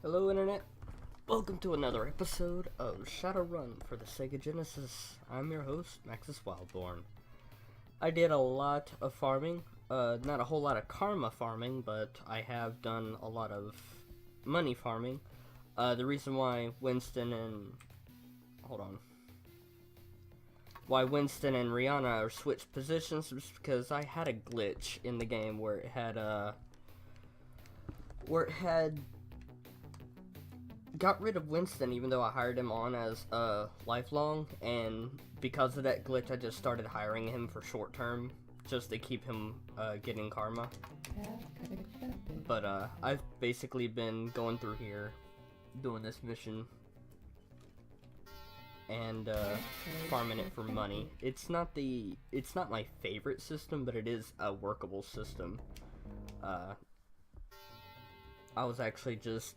Hello Internet, welcome to another episode of Shadowrun for the Sega Genesis. I'm your host, Maxas Wildborn. I did a lot of farming, not a whole lot of karma farming, but I have done a lot of money farming. The reason why Winston and Rihanna are switched positions was because I had a glitch in the game where it had got rid of Winston even though I hired him on as lifelong, and because of that glitch I just started hiring him for short term just to keep him getting karma. But I've basically been going through here doing this mission and farming it for money. It's not my favorite system, but it is a workable system. I was actually just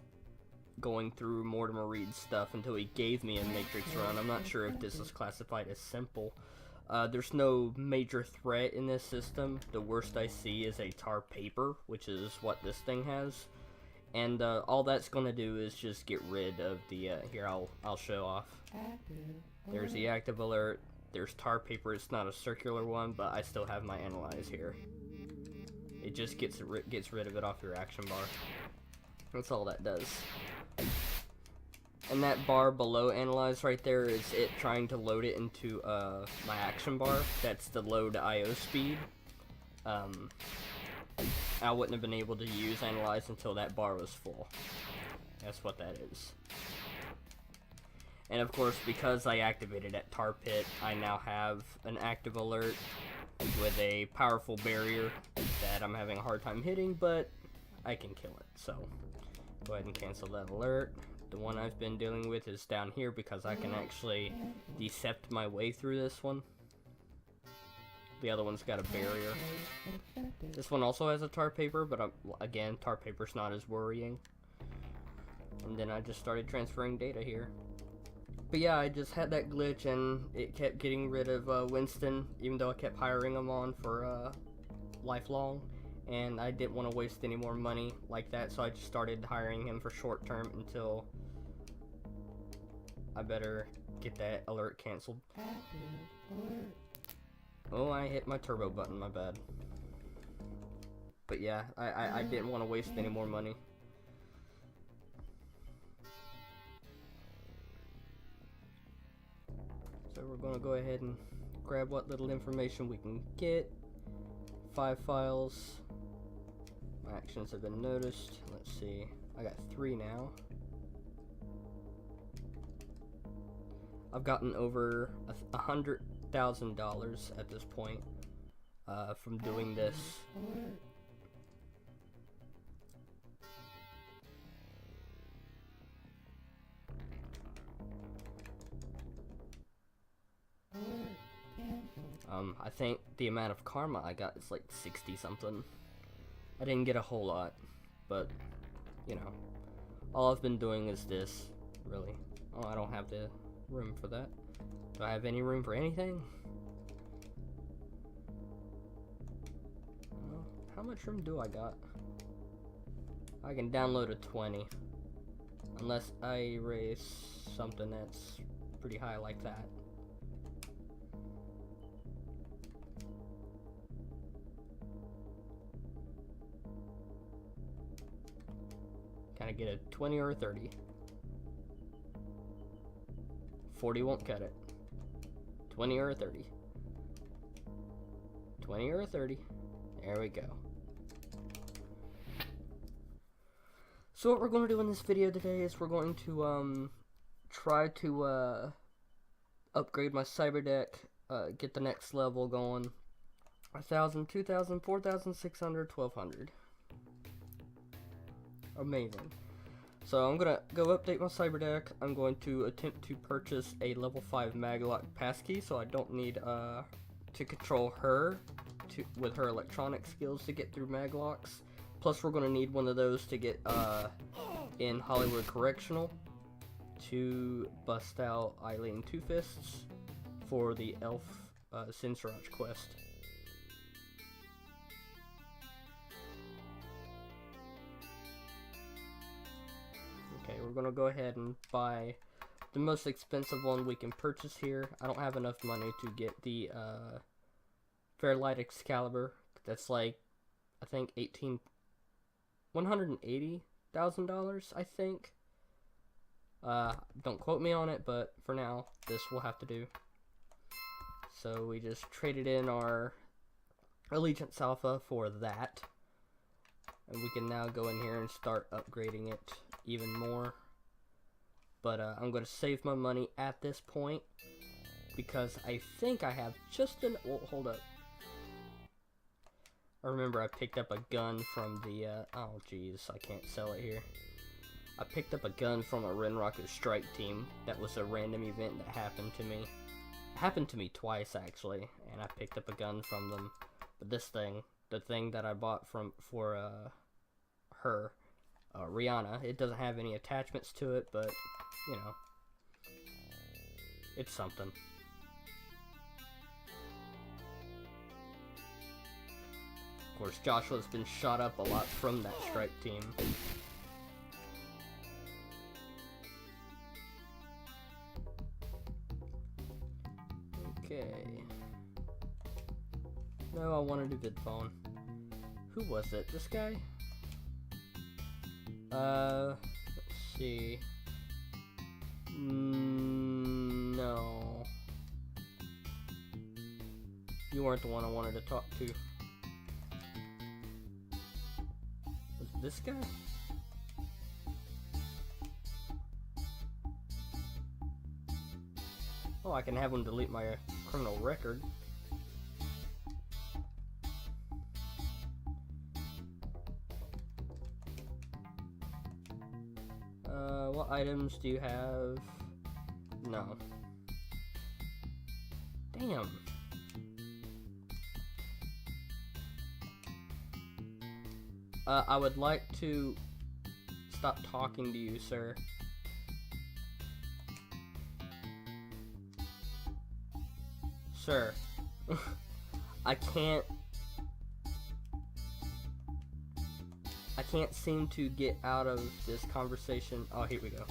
going through Mortimer Reed's stuff until he gave me a Matrix run. I'm not sure if this is classified as simple. There's no major threat in this system. The worst I see is a tar paper, which is what this thing has. And all that's going to do is just get rid of the, here I'll show off. There's the active alert, there's tar paper. It's not a circular one, but I still have my analyze here. It just gets rid of it off your action bar. That's all that does. And that bar below analyze right there is it trying to load it into my action bar. That's the load IO speed. I wouldn't have been able to use analyze until that bar was full. That's what that is. And of course, because I activated that tar pit, I now have an active alert with a powerful barrier that I'm having a hard time hitting, but I can kill it. So go ahead and cancel that alert. The one I've been dealing with is down here because I can actually decept my way through this one. The other one's got a barrier. This one also has a tar paper, but again, tar paper's not as worrying. And then I just started transferring data here. But yeah, I just had that glitch and it kept getting rid of Winston, even though I kept hiring him on for lifelong. And I didn't want to waste any more money like that, so I just started hiring him for short term until I better get that alert canceled. Oh, I hit my turbo button, my bad. But yeah, I didn't want to waste any more money. So we're going to go ahead and grab what little information we can get. 5 files. My actions have been noticed. Let's see. I got 3 now. I've gotten over $100,000 at this point from doing this. I think the amount of karma I got is like 60 something. I didn't get a whole lot, but you know, all I've been doing is this, really. Oh, I don't have the room for that. Do I have any room for anything? Well, how much room do I got? I can download a 20. Unless I erase something that's pretty high like that. Can I get a 20 or a 30? 40 won't cut it. 20 or a 30. 20 or a 30. There we go. So what we're going to do in this video today is we're going to try to upgrade my cyber deck, get the next level going. 1,000, 2,000, 4,600, 1,200. Amazing. So I'm gonna go update my cyber deck. I'm going to attempt to purchase a level 5 maglock passkey, so I don't need to control her with her electronic skills to get through maglocks. Plus we're gonna need one of those to get in Hollywood Correctional to bust out Eileen Two Fists for the Elf Sinceraj quest. we're gonna go ahead and buy the most expensive one we can purchase here. I don't have enough money to get the Fairlight Excalibur. That's like, I think $180,000, I think. Don't quote me on it, but for now, this will have to do. So we just traded in our Allegiance Alpha for that. And we can now go in here and start upgrading it even more. But I'm going to save my money at this point, because I think I have just an... Well, hold up. I remember I picked up a gun from the... oh, jeez, I can't sell it here. I picked up a gun from a Renraku strike team. That was a random event that happened to me. It happened to me twice, actually, and I picked up a gun from them. But this thing, the thing that I bought for her, Rihanna, it doesn't have any attachments to it, but, you know, it's something. Of course, Joshua's been shot up a lot from that strike team. Okay. No, I wanted a vid phone. Who was it? This guy? Let's see. No. You weren't the one I wanted to talk to. Was it this guy? Oh, I can have him delete my criminal record. What items do you have? No. Damn. I would like to stop talking to you, sir. Sir. I can't seem to get out of this conversation. Oh, here we go.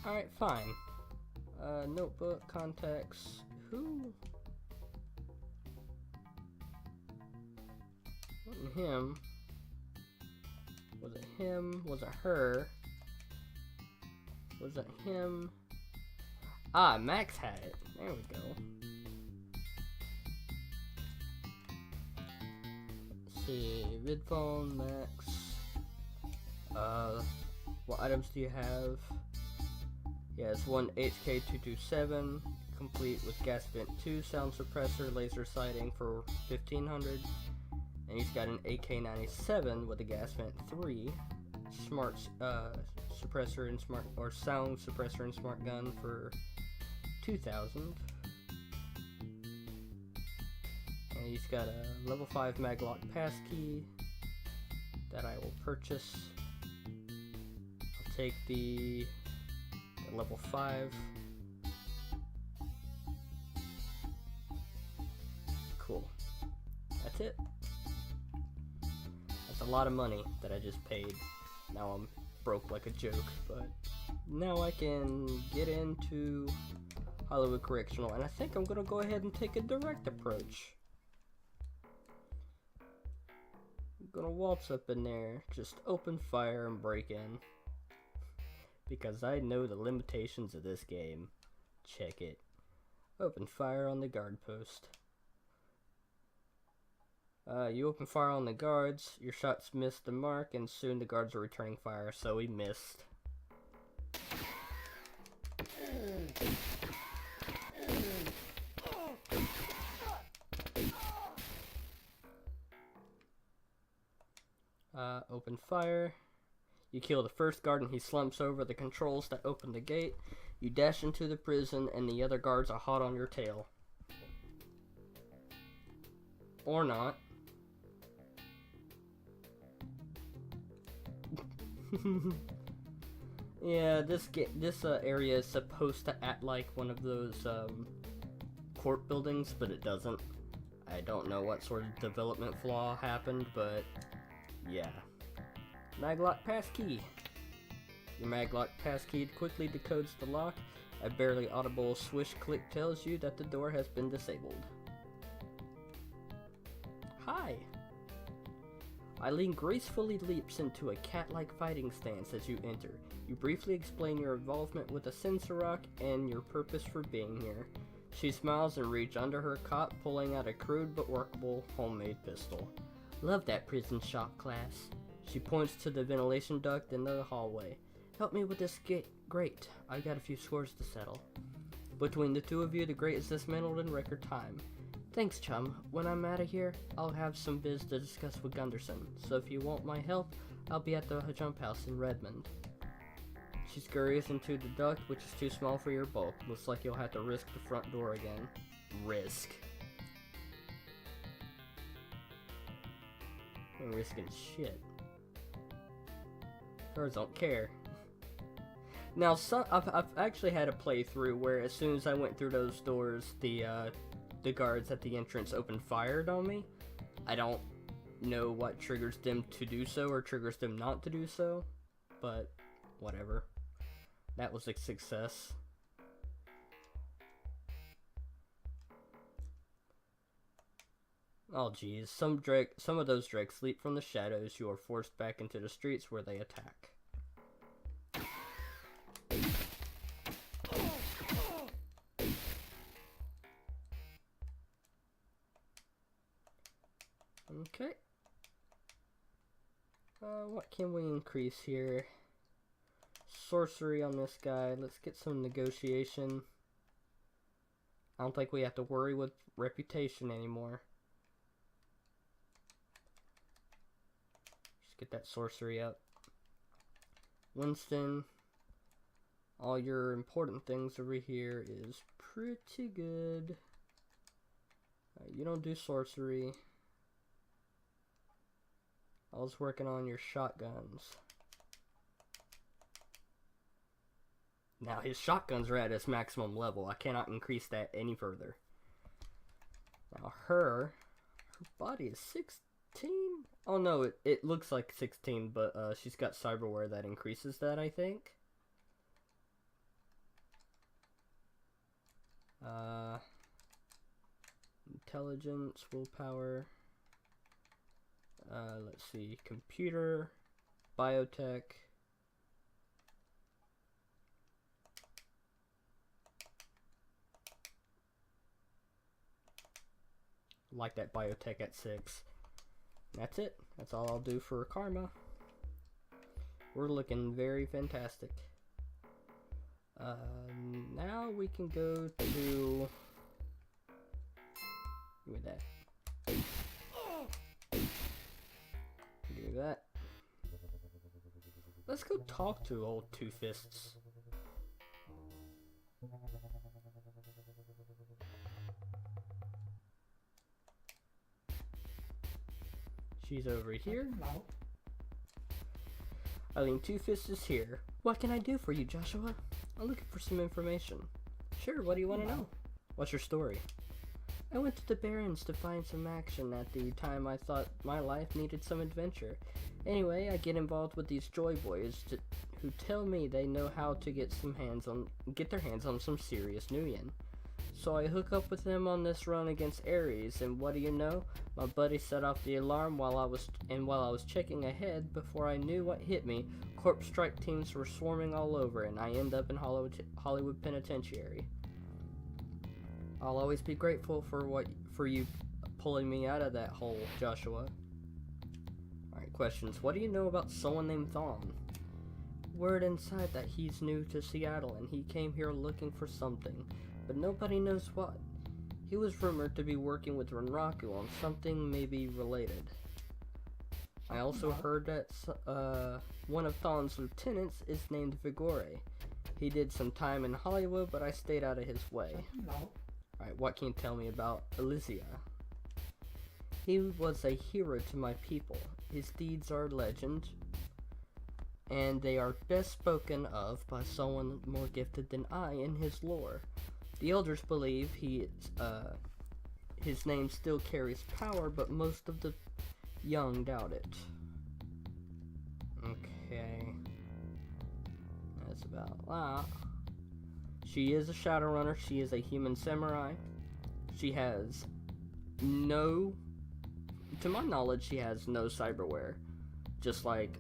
Alright, fine. Notebook, contacts. Who? Wasn't him. Was it him? Was it her? Was it him? Ah, Max had it. There we go. Let's see. Vidphone, Max. What items do you have? He has one HK227, complete with gas vent 2, sound suppressor, laser sighting for 1500. And he's got an AK-97 with a gas vent 3, smart suppressor and smart, or sound suppressor and smart gun for 2000. And he's got a level 5 maglock passkey that I will purchase. I'll take the level 5. Cool. That's it. That's a lot of money that I just paid. Now I'm broke like a joke, but now I can get into Hollywood Correctional, and I think I'm gonna go ahead and take a direct approach. I'm gonna waltz up in there, just open fire and break in. Because I know the limitations of this game. Check it. Open fire on the guard post. You open fire on the guards, your shots miss the mark, and soon the guards are returning fire, so we missed. Open fire. You kill the first guard and he slumps over the controls that open the gate. You dash into the prison and the other guards are hot on your tail. Or not. Yeah, this area is supposed to act like one of those court buildings, but it doesn't. I don't know what sort of development flaw happened, but yeah. Maglock passkey. Your maglock passkey quickly decodes the lock. A barely audible swish click tells you that the door has been disabled. Hi. Eileen gracefully leaps into a cat-like fighting stance as you enter. You briefly explain your involvement with the sensor rock and your purpose for being here. She smiles and reaches under her cot, pulling out a crude but workable homemade pistol. Love that prison shop class. She points to the ventilation duct in the hallway. Help me with this grate. I got a few scores to settle. Between the two of you, the grate is dismantled in record time. Thanks, chum. When I'm out of here, I'll have some biz to discuss with Gunderson. So if you want my help, I'll be at the jump house in Redmond. She scurries into the duct, which is too small for your bulk. Looks like you'll have to risk the front door again. Risk. I'm risking shit. Girls don't care. Now, I've actually had a playthrough where as soon as I went through those doors, the guards at the entrance opened fire on me. I don't know what triggers them to do so or triggers them not to do so, but whatever. That was a success. Oh geez, some of those drakes leap from the shadows. You are forced back into the streets where they attack. Okay. What can we increase here? Sorcery on this guy. Let's get some negotiation. I don't think we have to worry with reputation anymore. Just get that sorcery up. Winston, all your important things over here is pretty good. You don't do sorcery. I was working on your shotguns. Now his shotguns are at its maximum level. I cannot increase that any further. Now her body is 16? Oh no, it looks like 16, but she's got cyberware that increases that, I think. Intelligence, willpower. Let's see, computer, biotech. Like that biotech at 6. That's it. That's all I'll do for karma. We're looking very fantastic. Now we can go to... Give me that. Do that. Let's go talk to old Two Fists. She's over here. Eileen Two Fists is here. What can I do for you, Joshua? I'm looking for some information. Sure, what do you want to know? What's your story? I went to the Barrens to find some action at the time I thought my life needed some adventure. Anyway, I get involved with these Joy Boys who tell me they know how to get their hands on some serious Nuyen. So I hook up with them on this run against Ares, and what do you know? My buddy set off the alarm while I was checking ahead. Before I knew what hit me, corpse strike teams were swarming all over, and I end up in Hollywood Penitentiary. I'll always be grateful for you pulling me out of that hole, Joshua. Alright, questions. What do you know about someone named Thon? Word inside that he's new to Seattle and he came here looking for something, but nobody knows what. He was rumored to be working with Renraku on something maybe related. I also heard that one of Thon's lieutenants is named Vigore. He did some time in Hollywood, but I stayed out of his way. Alright, what can you tell me about Elysia? He was a hero to my people. His deeds are legend, and they are best spoken of by someone more gifted than I in his lore. The elders believe his name still carries power, but most of the young doubt it. Okay. That's about that. She is a Shadowrunner. She is a human samurai. She has no... To my knowledge, she has no cyberware. Just like,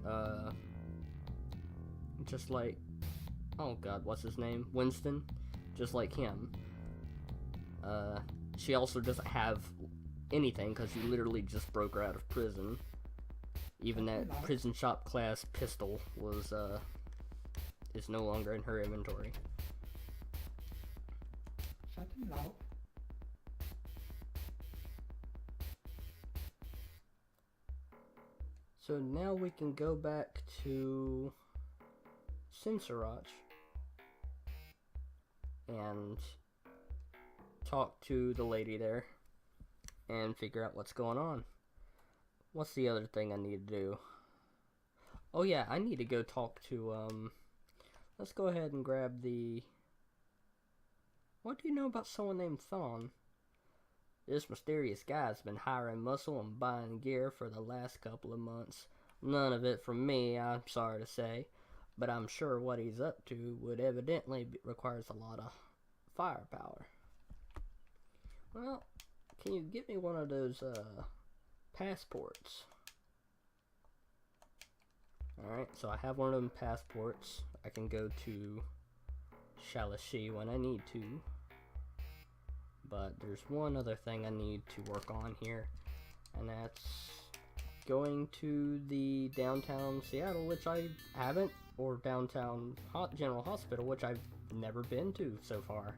oh god, what's his name? Winston. Just like him. She also doesn't have anything because he literally just broke her out of prison. Even that prison shop class pistol was, is no longer in her inventory. So now we can go back to Sensorach and talk to the lady there and figure out what's going on. What's the other thing I need to do? Oh yeah, I need to go talk to, let's go ahead and grab the... What do you know about someone named Thon? This mysterious guy's been hiring muscle and buying gear for the last couple of months. None of it from me, I'm sorry to say, but I'm sure what he's up to would evidently requires a lot of firepower. Well, can you get me one of those, passports? Alright, so I have one of them passports. I can go to Shalashi when I need to. But there's one other thing I need to work on here, and that's going to the downtown Seattle, which I haven't, or downtown General Hospital, which I've never been to so far.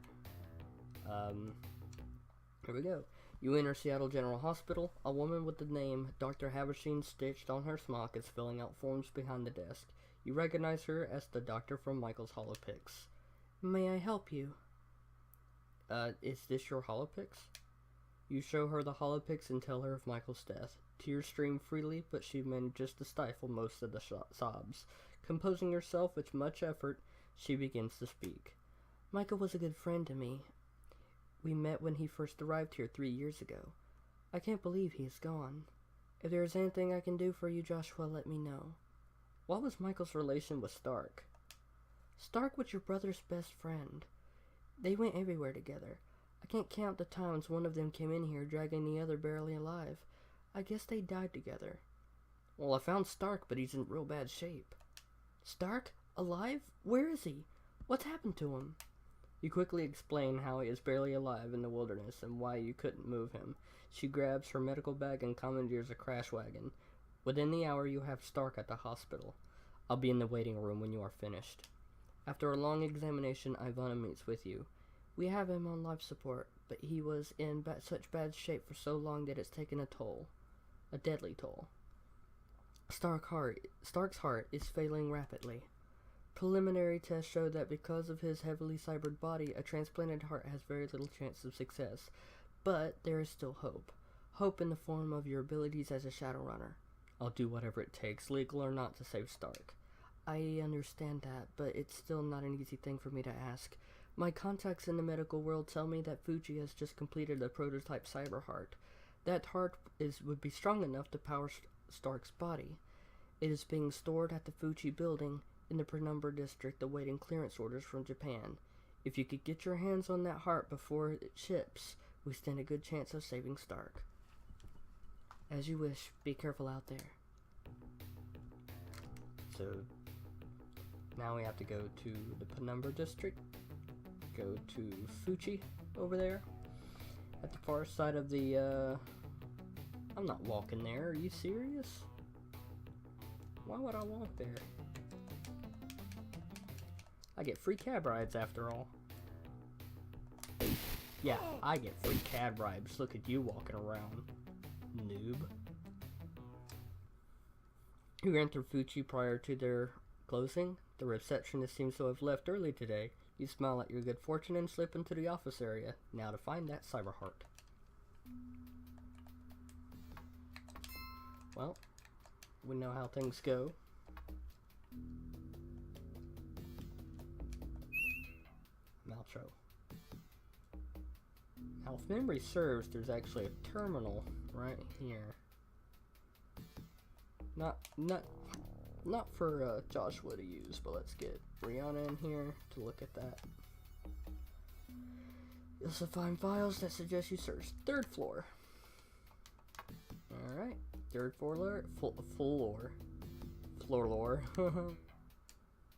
Here we go. You enter Seattle General Hospital. A woman with the name Dr. Havishine stitched on her smock is filling out forms behind the desk. You recognize her as the doctor from Michael's Holopix. May I help you? Is this your Holopix? You show her the Holopix and tell her of Michael's death. Tears stream freely, but she manages to stifle most of the sobs. Composing herself with much effort, she begins to speak. Michael was a good friend to me. We met when he first arrived here 3 years ago. I can't believe he is gone. If there is anything I can do for you, Joshua, let me know. What was Michael's relation with Stark? Stark was your brother's best friend. They went everywhere together. I can't count the times one of them came in here dragging the other barely alive. I guess they died together. Well, I found Stark, but he's in real bad shape. Stark? Alive? Where is he? What's happened to him? You quickly explain how he is barely alive in the wilderness and why you couldn't move him. She grabs her medical bag and commandeers a crash wagon. Within the hour, you have Stark at the hospital. I'll be in the waiting room when you are finished. After a long examination, Ivana meets with you. We have him on life support, but he was in such bad shape for so long that it's taken a toll. A deadly toll. Stark's heart is failing rapidly. Preliminary tests show that because of his heavily cybered body, a transplanted heart has very little chance of success. But there is still hope. Hope in the form of your abilities as a Shadowrunner. I'll do whatever it takes, legal or not, to save Stark. I understand that, but it's still not an easy thing for me to ask. My contacts in the medical world tell me that Fuji has just completed a prototype cyber heart. That heart would be strong enough to power Stark's body. It is being stored at the Fuji building in the Penumbra district awaiting clearance orders from Japan. If you could get your hands on that heart before it ships, we stand a good chance of saving Stark. As you wish, be careful out there. So, now we have to go to the Penumbra district, go to Fuji over there, at the far side of the, I'm not walking there, are you serious? Why would I walk there? I get free cab rides after all. Yeah, I get free cab rides. Look at you walking around, noob. You enter Fuji prior to their closing. The receptionist seems to have left early today. You smile at your good fortune and slip into the office area. Now to find that cyber heart. Well, we know how things go. Outro. Now, if memory serves, there's actually a terminal right here. Not Not for Joshua to use, but let's get Brianna in here to look at that. You'll also find files that suggest you search 3rd floor. Alright, 3rd floor, floor.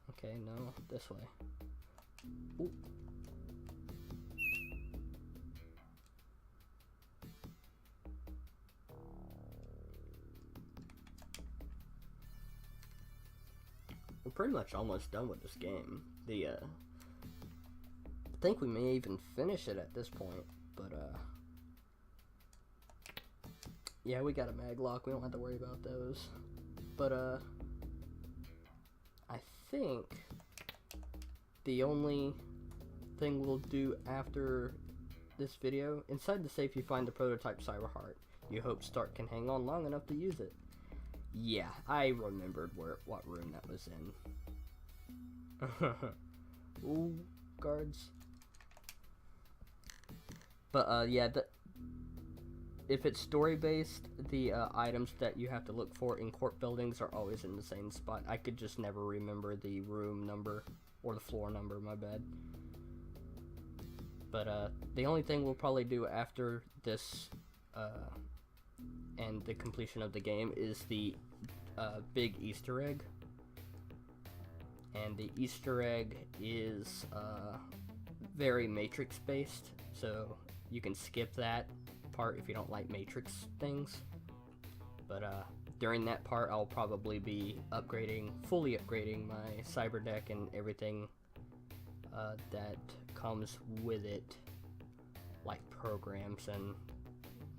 Okay, no, this way. Ooh. We're pretty much almost done with this game. I think we may even finish it at this point, but yeah, we got a mag lock. We don't have to worry about those. But I think the only thing we'll do after this video, inside the safe you find the prototype cyber heart. You hope Stark can hang on long enough to use it. Yeah, I remembered what room that was in. Ooh, guards. But yeah, if it's story based, the items that you have to look for in court buildings are always in the same spot. I could just never remember the room number or the floor number, my bad. But the only thing we'll probably do after this and the completion of the game is the big Easter egg. And the Easter egg is very Matrix based, so you can skip that part if you don't like Matrix things. But during that part I'll probably be fully upgrading my cyber deck and everything that comes with it, like programs and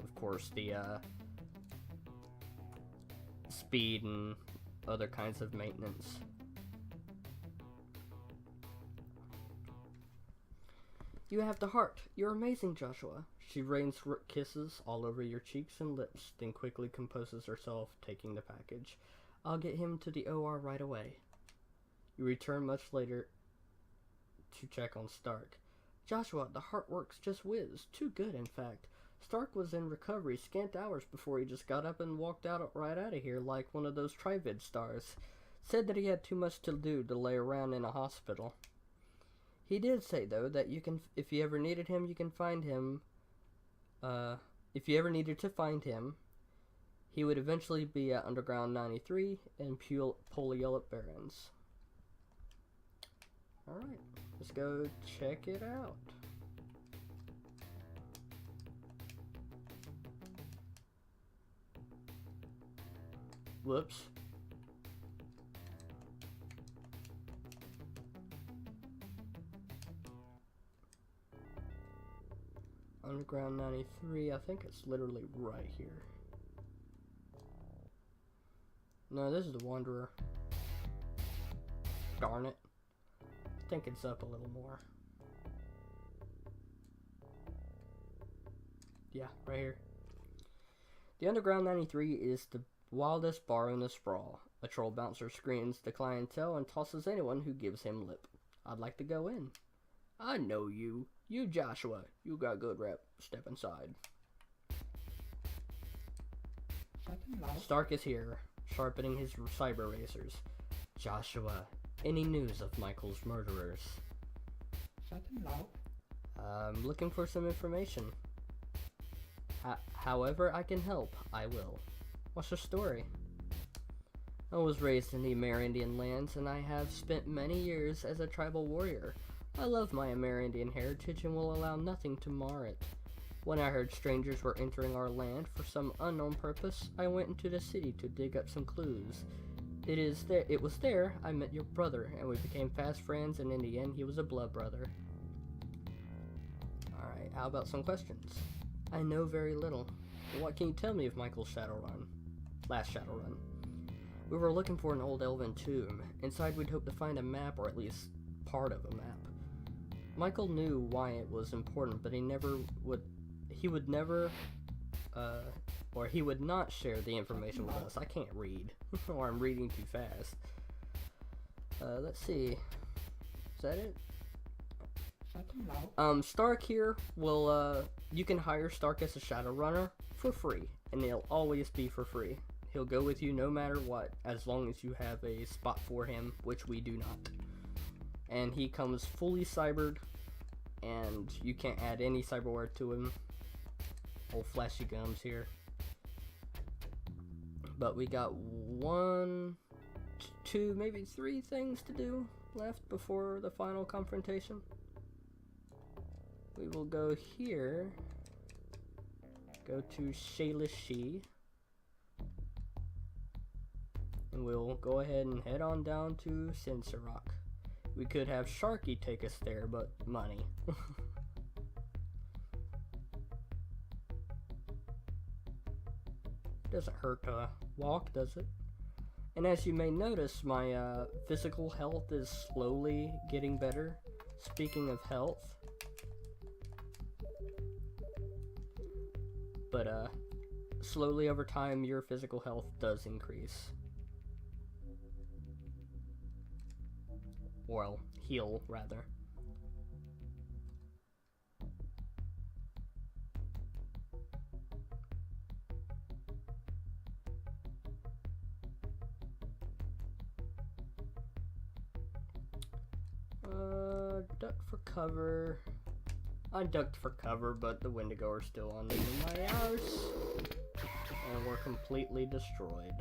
of course the speed and other kinds of maintenance. You have the heart. You're amazing, Joshua. She rains kisses all over your cheeks and lips, then quickly composes herself, taking the package. I'll get him to the OR right away. You return much later to check on Stark. Joshua, the heart works just whiz. Too good, in fact. Stark was in recovery scant hours before he just got up and walked right out of here like one of those Trivid stars. Said that he had too much to do to lay around in a hospital. He did say, though, that if you ever needed him, you can find him. If you ever needed to find him, he would eventually be at Underground 93 and Polyelip Barrens. Alright, let's go check it out. Whoops. Underground 93, I think it's literally right here. No, this is the Wanderer. Darn it. I think it's up a little more. Yeah, right here. The Underground 93 is the wildest bar in the sprawl. A troll bouncer screens the clientele and tosses anyone who gives him lip. I'd like to go in. I know you. You Joshua. You got good rep. Step inside. Stark is here, sharpening his cyber razors. Joshua, any news of Michael's murderers? I'm looking for some information. However I can help, I will. What's the story? I was raised in the Amerindian lands, and I have spent many years as a tribal warrior. I love my Amerindian heritage and will allow nothing to mar it. When I heard strangers were entering our land for some unknown purpose, I went into the city to dig up some clues. It was there I met your brother, and we became fast friends, and in the end he was a blood brother. Alright, how about some questions? I know very little. What can you tell me of Michael's Shadowrun? Last Shadowrun. We were looking for an old elven tomb. Inside we'd hope to find a map, or at least part of a map. Michael knew why it was important, but he would not share the information with us. I can't read, or I'm reading too fast. Let's see. Is that it? Stark here will, you can hire Stark as a Shadowrunner for free, and he'll always be for free. He'll go with you no matter what, as long as you have a spot for him, which we do not. And he comes fully cybered, and you can't add any cyberware to him. Old flashy gums here. But we got 1, 2, maybe 3 things to do left before the final confrontation. We will go here, go to Shalishi, and we'll go ahead and head on down to Sinsarock. We could have Sharky take us there, but money. Doesn't hurt to walk, does it? And as you may notice, my physical health is slowly getting better. Speaking of health, but slowly over time your physical health does increase. Well, heal rather. Duck for cover. I ducked for cover, but the Wendigo are still on my house, and we're completely destroyed.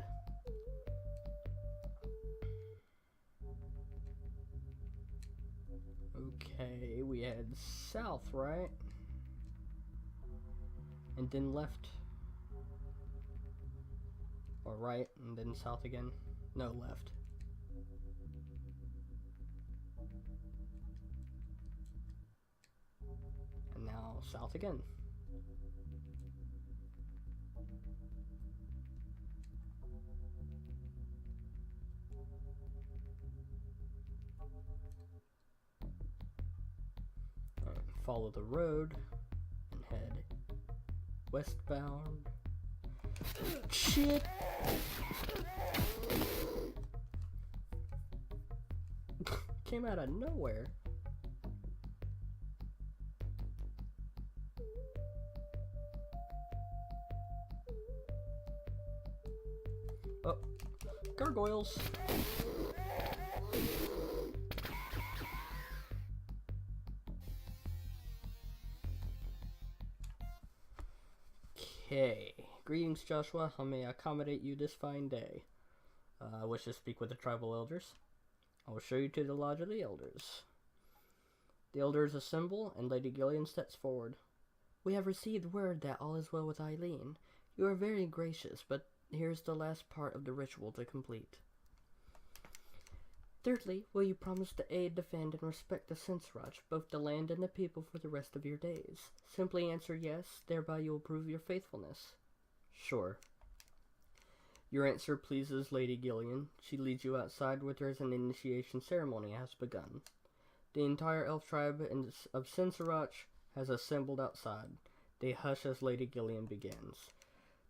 Okay, we head south, right? And then left. Or right, and then south again. No, left. And now south again. Follow the road and head westbound. Shit! Came out of nowhere. Oh, gargoyles. Okay. Greetings, Joshua. How may I accommodate you this fine day? I wish to speak with the tribal elders. I will show you to the lodge of the elders. The elders assemble, and Lady Gillian steps forward. We have received word that all is well with Eileen. You are very gracious, but here's the last part of the ritual to complete. Thirdly, will you promise to aid, defend, and respect the Sinsaroch, both the land and the people, for the rest of your days? Simply answer yes, thereby you will prove your faithfulness. Sure. Your answer pleases Lady Gillian. She leads you outside with her as an initiation ceremony has begun. The entire elf tribe of Sinsaroch has assembled outside. They hush as Lady Gillian begins.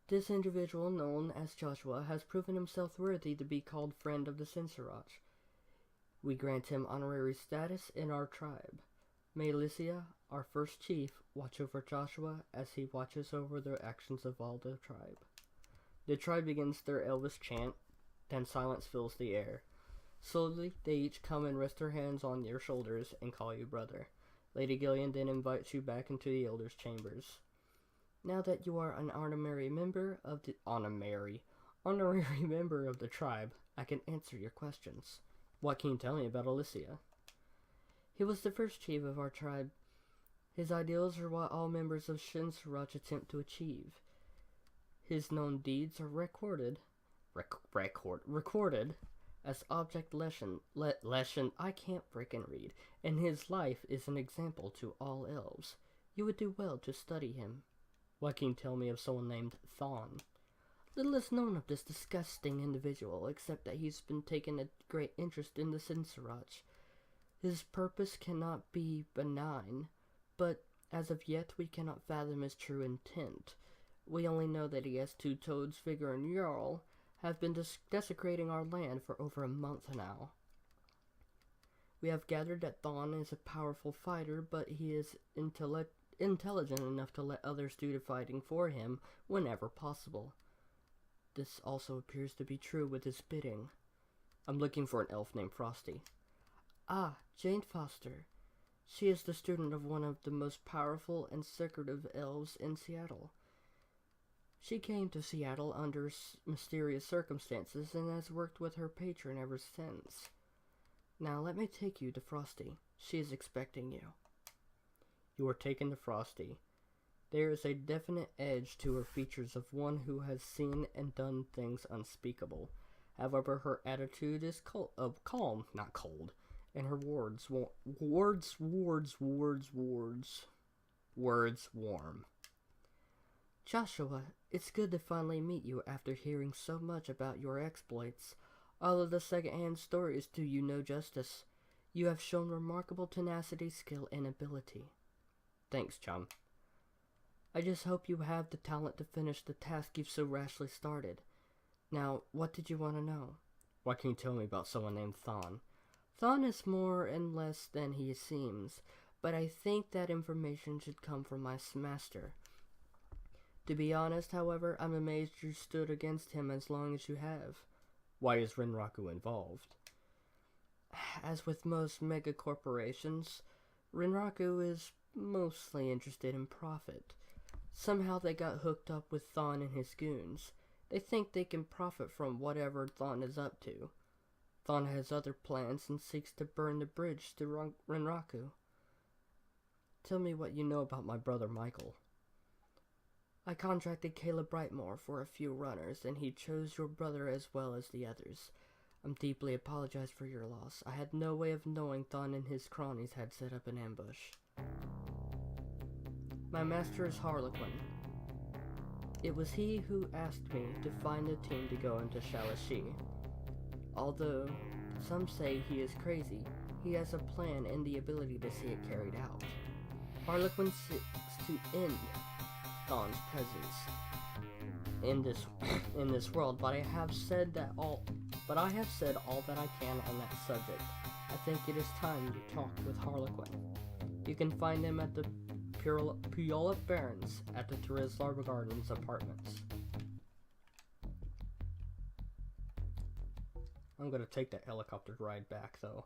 This individual, known as Joshua, has proven himself worthy to be called friend of the Sinsaroch. We grant him honorary status in our tribe. May Alicia, our first chief, watch over Joshua as he watches over the actions of all the tribe. The tribe begins their Elvis chant, then silence fills the air. Slowly, they each come and rest their hands on your shoulders and call you brother. Lady Gillian then invites you back into the elders' chambers. Now that you are an honorary member of the tribe, I can answer your questions. What can you tell me about Alicia? He was the first chief of our tribe. His ideals are what all members of Sinsaroch attempt to achieve. His known deeds are recorded as object lesson. I can't frickin' read. And his life is an example to all elves. You would do well to study him. What can you tell me of someone named Thon? Little is known of this disgusting individual, except that he's been taking a great interest in the Sinsaroch. His purpose cannot be benign, but as of yet we cannot fathom his true intent. We only know that he has two toads, Vigor and Jarl, have been desecrating our land for over a month now. We have gathered that Thon is a powerful fighter, but he is intelligent enough to let others do the fighting for him whenever possible. this also appears to be true with his bidding. I'm looking for an elf named Frosty. Ah, Jane Foster. She is the student of one of the most powerful and secretive elves in Seattle. She came to Seattle under mysterious circumstances and has worked with her patron ever since. Now let me take you to Frosty. She is expecting you. You are taken to Frosty. There is a definite edge to her features of one who has seen and done things unspeakable. However, her attitude is calm, not cold, and her words warm. Joshua, it's good to finally meet you after hearing so much about your exploits. All of the second-hand stories do you no justice. You have shown remarkable tenacity, skill, and ability. Thanks, chum. I just hope you have the talent to finish the task you've so rashly started. Now, what did you want to know? What can you tell me about someone named Thon? Thon is more and less than he seems, but I think that information should come from my master. To be honest, however, I'm amazed you stood against him as long as you have. Why is Rinraku involved? As with most mega corporations, Rinraku is mostly interested in profit. Somehow they got hooked up with Thon and his goons. They think they can profit from whatever Thon is up to. Thon has other plans and seeks to burn the bridge to Rinraku. Tell me what you know about my brother Michael. I contracted Caleb Brightmore for a few runners, and he chose your brother as well as the others. I'm deeply apologize for your loss. I had no way of knowing Thon and his cronies had set up an ambush. My master is Harlequin. It was he who asked me to find a team to go into Shalashi. Although some say he is crazy, he has a plan and the ability to see it carried out. Harlequin seeks to end Thon's presence in this world, but I have said all that I can on that subject. I think it is time to talk with Harlequin. You can find him at the Puyallup Barrens at the Terizlar Gardens apartments. I'm gonna take that helicopter ride back though.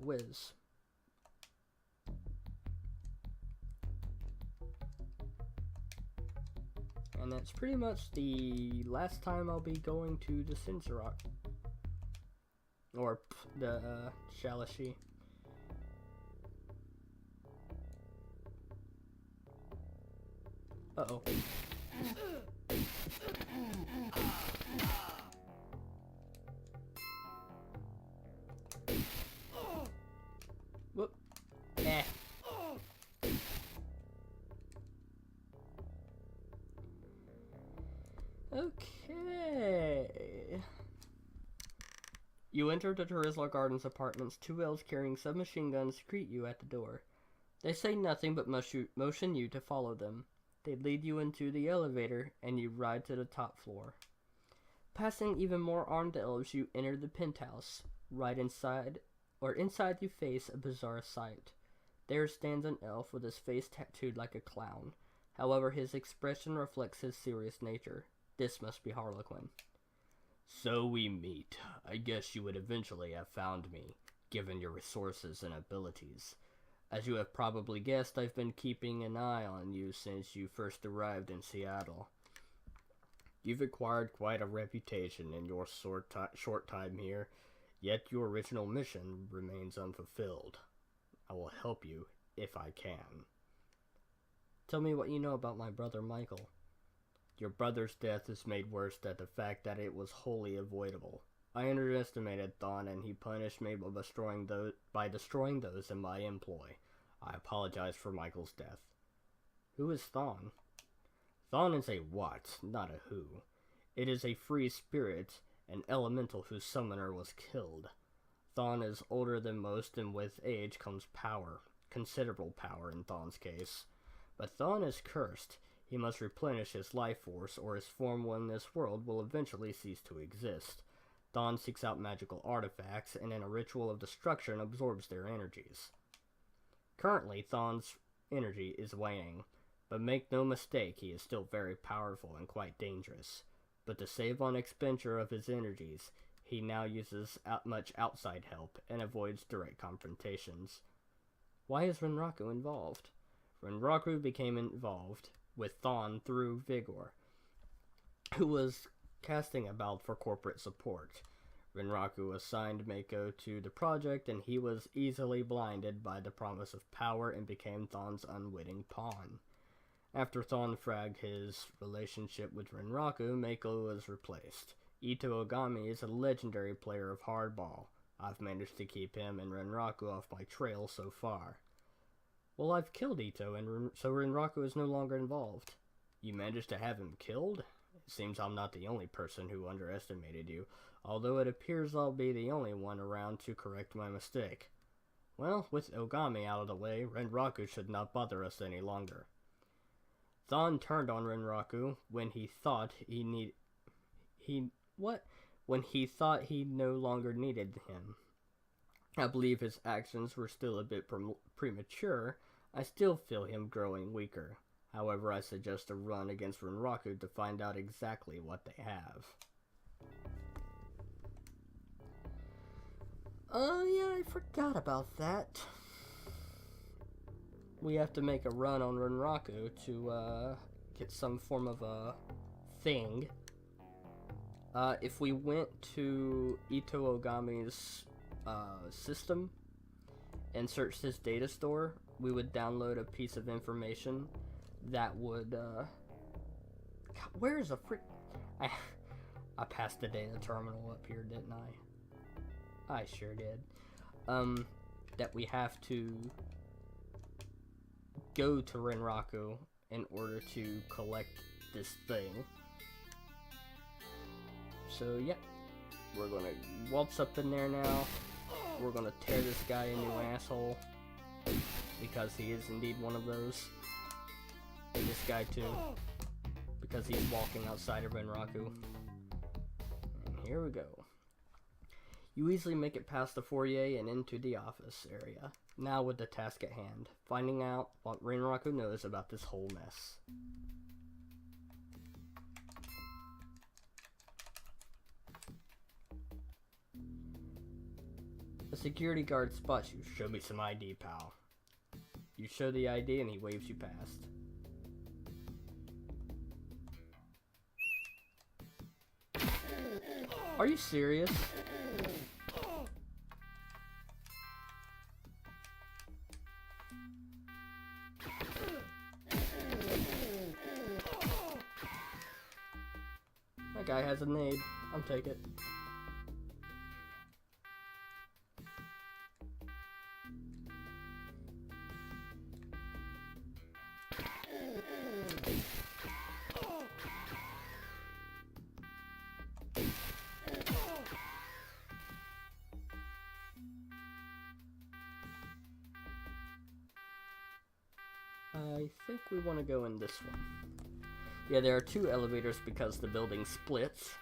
Whiz. And that's pretty much the last time I'll be going to the Sinsarock. Or the Shalashi. Uh-oh. Whoop. Eh. Okay. You enter the Terizlar Gardens apartments. Two elves carrying submachine guns greet you at the door. They say nothing but motion you to follow them. They lead you into the elevator, and you ride to the top floor. Passing even more armed elves, you enter the penthouse. Right inside you face a bizarre sight. There stands an elf with his face tattooed like a clown. However, his expression reflects his serious nature. This must be Harlequin. So we meet. I guess you would eventually have found me, given your resources and abilities. As you have probably guessed, I've been keeping an eye on you since you first arrived in Seattle. You've acquired quite a reputation in your short time here, yet your original mission remains unfulfilled. I will help you if I can. Tell me what you know about my brother Michael. Your brother's death is made worse by the fact that it was wholly avoidable. I underestimated Thon, and he punished me by destroying those in my employ. I apologize for Michael's death. Who is Thon? Thon is a what, not a who. It is a free spirit, an elemental whose summoner was killed. Thon is older than most, and with age comes power. Considerable power in Thon's case. But Thon is cursed. He must replenish his life force, or his form in this world will eventually cease to exist. Thon seeks out magical artifacts, and in a ritual of destruction absorbs their energies. Currently, Thon's energy is waning, But make no mistake, he is still very powerful and quite dangerous. But to save on expenditure of his energies, he now uses much outside help and avoids direct confrontations. Why is Renraku involved? Renraku became involved with Thon through Vigor, who was casting about for corporate support. Renraku assigned Mako to the project, and he was easily blinded by the promise of power and became Thon's unwitting pawn. After Thon fragged his relationship with Renraku, Mako was replaced. Ito Ogami is a legendary player of hardball. I've managed to keep him and Renraku off my trail so far. Well, I've killed Ito, and so Renraku is no longer involved. You managed to have him killed? It seems I'm not the only person who underestimated you, although it appears I'll be the only one around to correct my mistake. Well, with Ogami out of the way, Renraku should not bother us any longer. Thon turned on Renraku when he thought when he thought he no longer needed him. I believe his actions were still a bit premature. I still feel him growing weaker. However, I suggest a run against Renraku to find out exactly what they have. Oh yeah, I forgot about that. We have to make a run on Renraku to get some form of a thing. If we went to Ito Ogami's system and searched his data store, we would download a piece of information that would God, where is a frick? I passed the data terminal up here, didn't I? I sure did. That we have to go to Renraku in order to collect this thing. So, yep. We're gonna waltz up in there now. We're gonna tear this guy a new asshole, because he is indeed one of those. And this guy too, because he's walking outside of Renraku. And here we go. You easily make it past the foyer and into the office area. Now with the task at hand, finding out what Renraku knows about this whole mess. A security guard spots you. Show me some ID, pal. You show the ID and he waves you past. Are you serious? That guy has a nade. I'll take it. I think we want to go in this one. Yeah, there are two elevators because the building splits.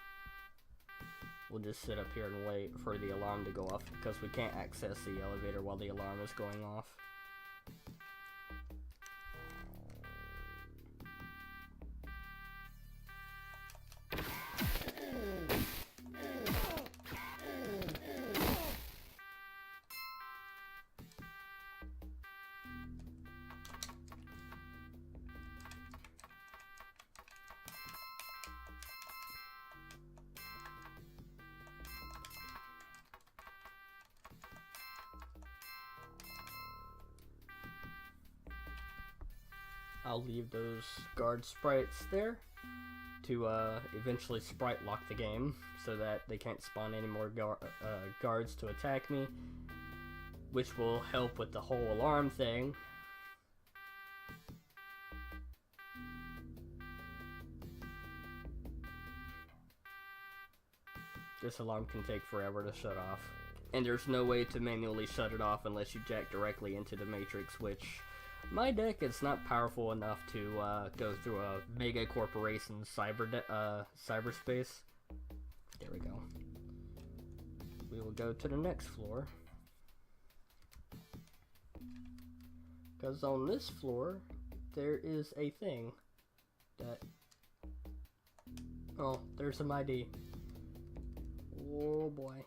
We'll just sit up here and wait for the alarm to go off because we can't access the elevator while the alarm is going off. I'll leave those guard sprites there to eventually sprite lock the game so that they can't spawn any more guards to attack me, which will help with the whole alarm thing. This alarm can take forever to shut off, and there's no way to manually shut it off unless you jack directly into the matrix, which my deck is not powerful enough to go through a mega corporation cyberspace. There we go. We will go to the next floor, because on this floor there is a thing that... Oh, there's some ID. Oh boy.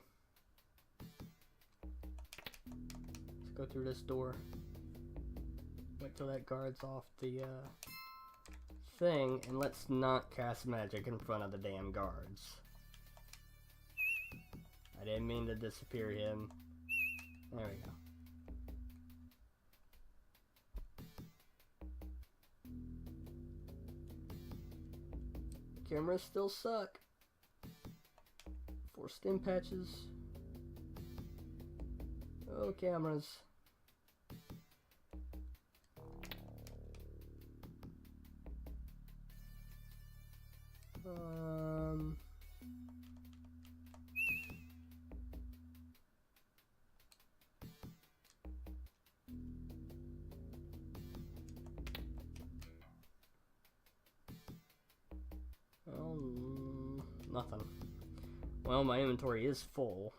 Let's go through this door. Wait till that guard's off the thing, and let's not cast magic in front of the damn guards. I didn't mean to disappear him. There we go. Cameras still suck. 4 stim patches. Oh, cameras. Nothing. Well, my inventory is full.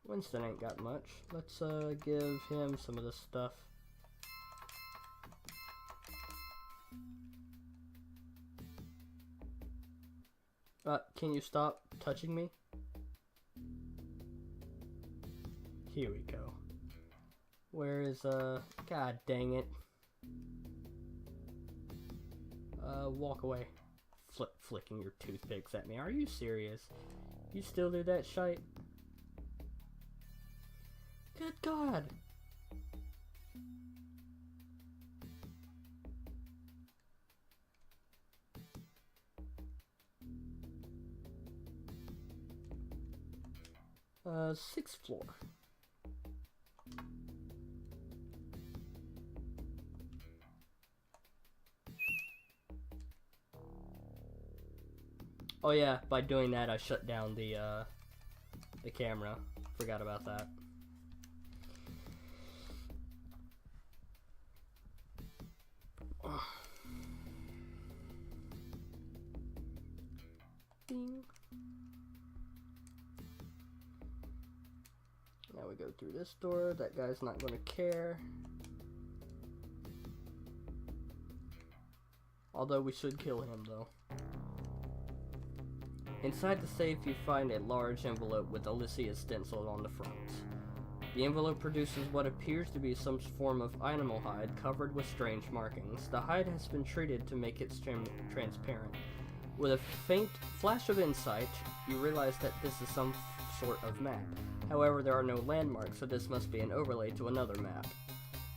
Winston ain't got much. Let's give him some of this stuff. Can you stop touching me? Here we go. Where is, God dang it. Walk away. Flicking your toothpicks at me. Are you serious? You still do that shite? Good God. Sixth floor. Oh yeah, by doing that I shut down the camera. Forgot about that. Ding. Now we go through this door. That guy's not going to care. Although we should kill him though. Inside the safe, you find a large envelope with Alicia stenciled on the front. The envelope produces what appears to be some form of animal hide covered with strange markings. The hide has been treated to make it transparent. With a faint flash of insight, you realize that this is some sort of map. However, there are no landmarks, so this must be an overlay to another map.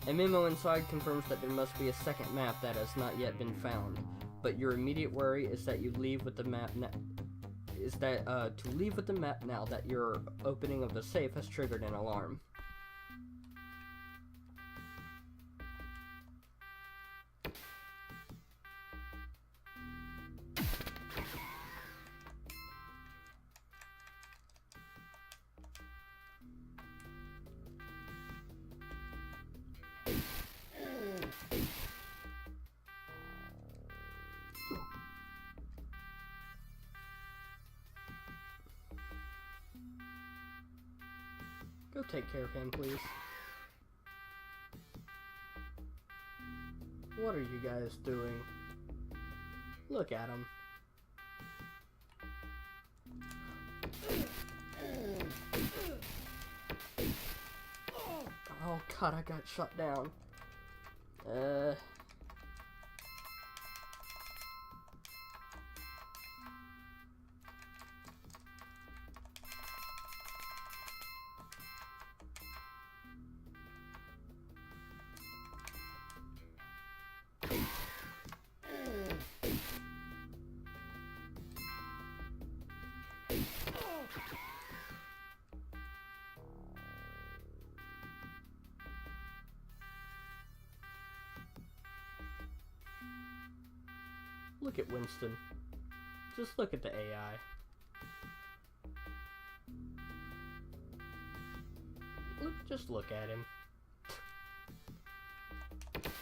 A memo inside confirms that there must be a second map that has not yet been found, but your immediate worry is that you leave with the map to leave with the map now that your opening of the safe has triggered an alarm. Go take care of him, please. What are you guys doing? Look at him. Oh God, I got shut down. Look at Winston. Just look at the AI. Just look at him.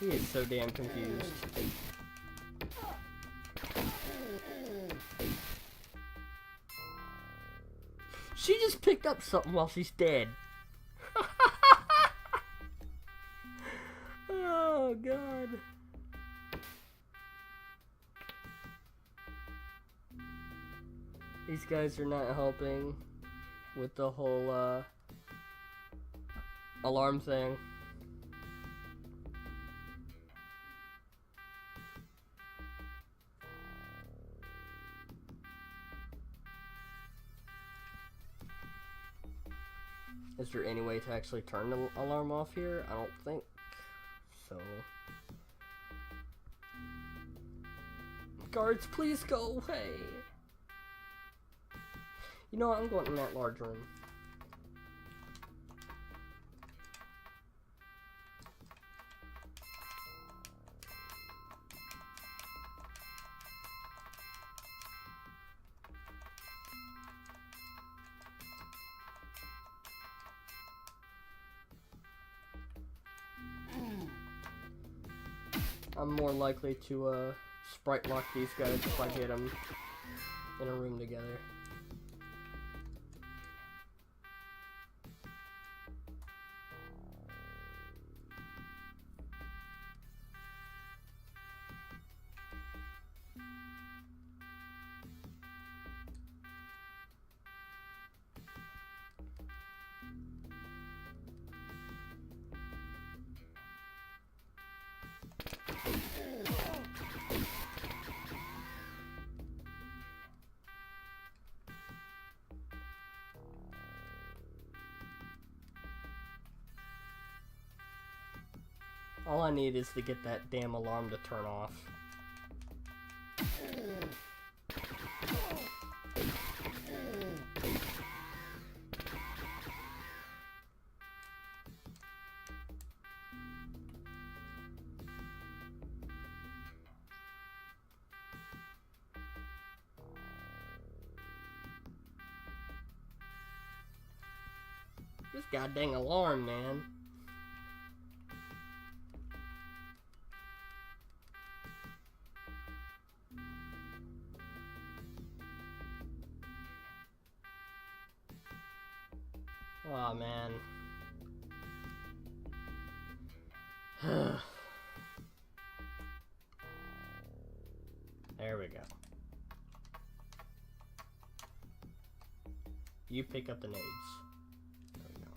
He is so damn confused. She just picked up something while she's dead. Oh, God. These guys are not helping with the whole alarm thing. Is there any way to actually turn the alarm off here? I don't think so. Guards, please go away. You know what? I'm going in that large room. I'm more likely to sprite lock these guys if I get them in a room together. All I need is to get that damn alarm to turn off. This goddamn alarm, man. Oh man. There we go. You pick up the nades. There we go.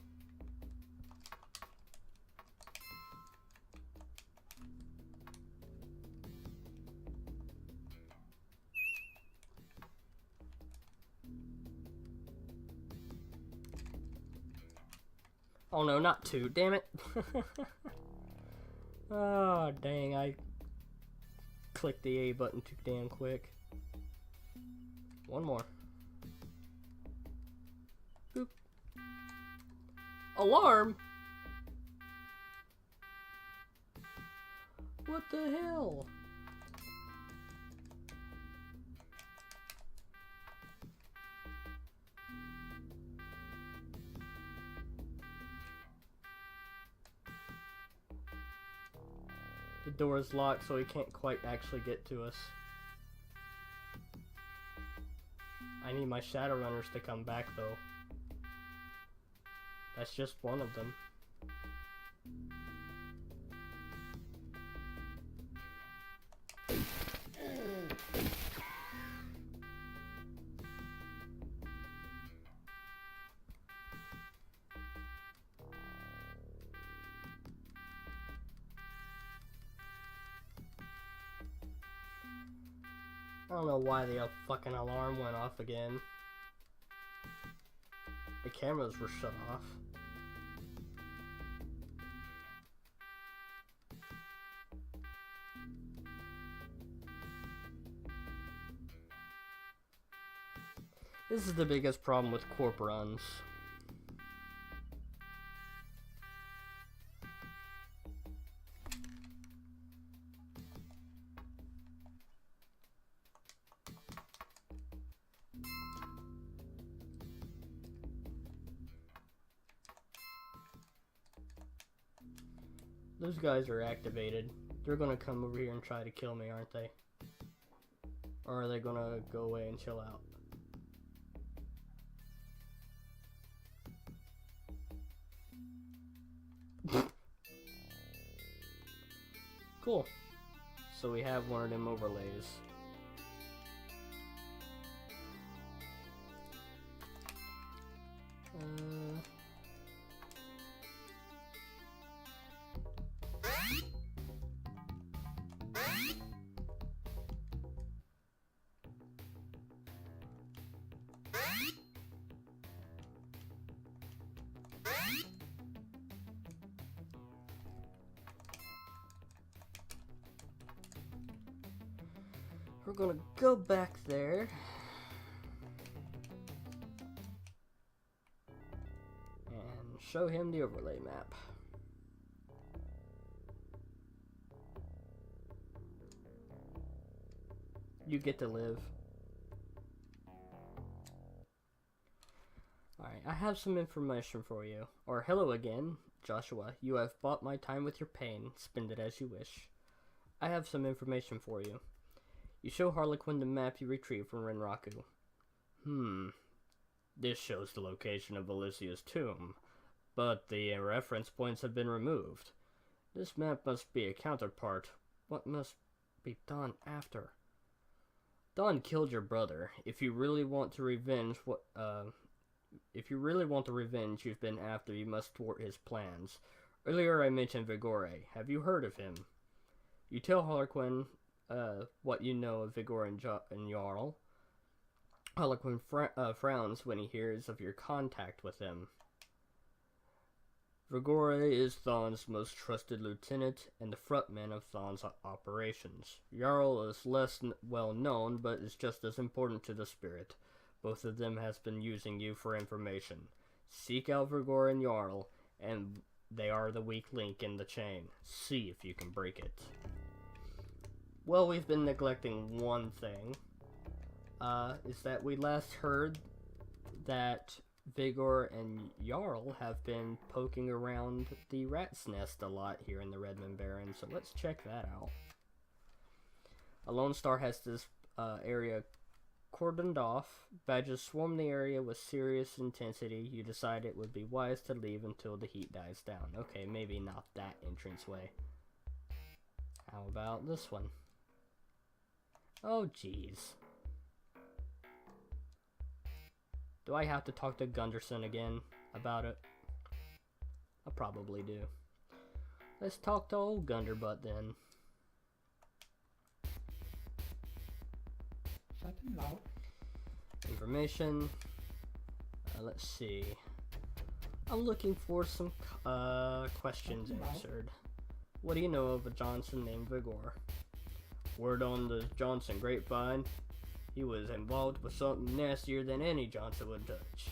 Oh no, not two, damn it. Oh dang, I clicked the A button too damn quick. One more. Boop. Alarm? What the hell? The door is locked, so he can't quite actually get to us. I need my Shadowrunners to come back, though. That's just one of them. I don't know why the fucking alarm went off again. The cameras were shut off. This is the biggest problem with corp runs. Those guys are activated. They're gonna come over here and try to kill me, aren't they? Or are they gonna go away and chill out? Cool. So we have one of them overlays. We're gonna go back there. And show him the overlay map. You get to live. Alright, I have some information for you. Or hello again, Joshua. You have bought my time with your pain. Spend it as you wish. I have some information for you. You show Harlequin the map you retrieved from Renraku. This shows the location of Alicia's tomb, but the reference points have been removed. This map must be a counterpart. What must be done after? Thon killed your brother. If you really want the revenge you've been after, you must thwart his plans. Earlier I mentioned Vigore. Have you heard of him? You tell Harlequin what you know of Vigore and Jarl. Harlequin frowns when he hears of your contact with him. Vigore is Thon's most trusted lieutenant and the frontman of Thon's operations. Jarl is less well known, but is just as important to the spirit. Both of them has been using you for information. Seek out Vigore and Jarl, and they are the weak link in the chain. See if you can break it. Well, we've been neglecting one thing. Is that we last heard that Vigor and Jarl have been poking around the rat's nest a lot here in the Redmond Barrens, so let's check that out. A Lone Star has this area cordoned off. Badges swarm the area with serious intensity. You decide it would be wise to leave until the heat dies down. Okay, maybe not that entranceway. How about this one? Oh, jeez. Do I have to talk to Gunderson again about it? I probably do. Let's talk to old Gunderbutt then. Shut him out. Information. Let's see. I'm looking for some questions answered. What do you know of a Johnson named Vigor? Word on the Johnson grapevine. He was involved with something nastier than any Johnson would touch.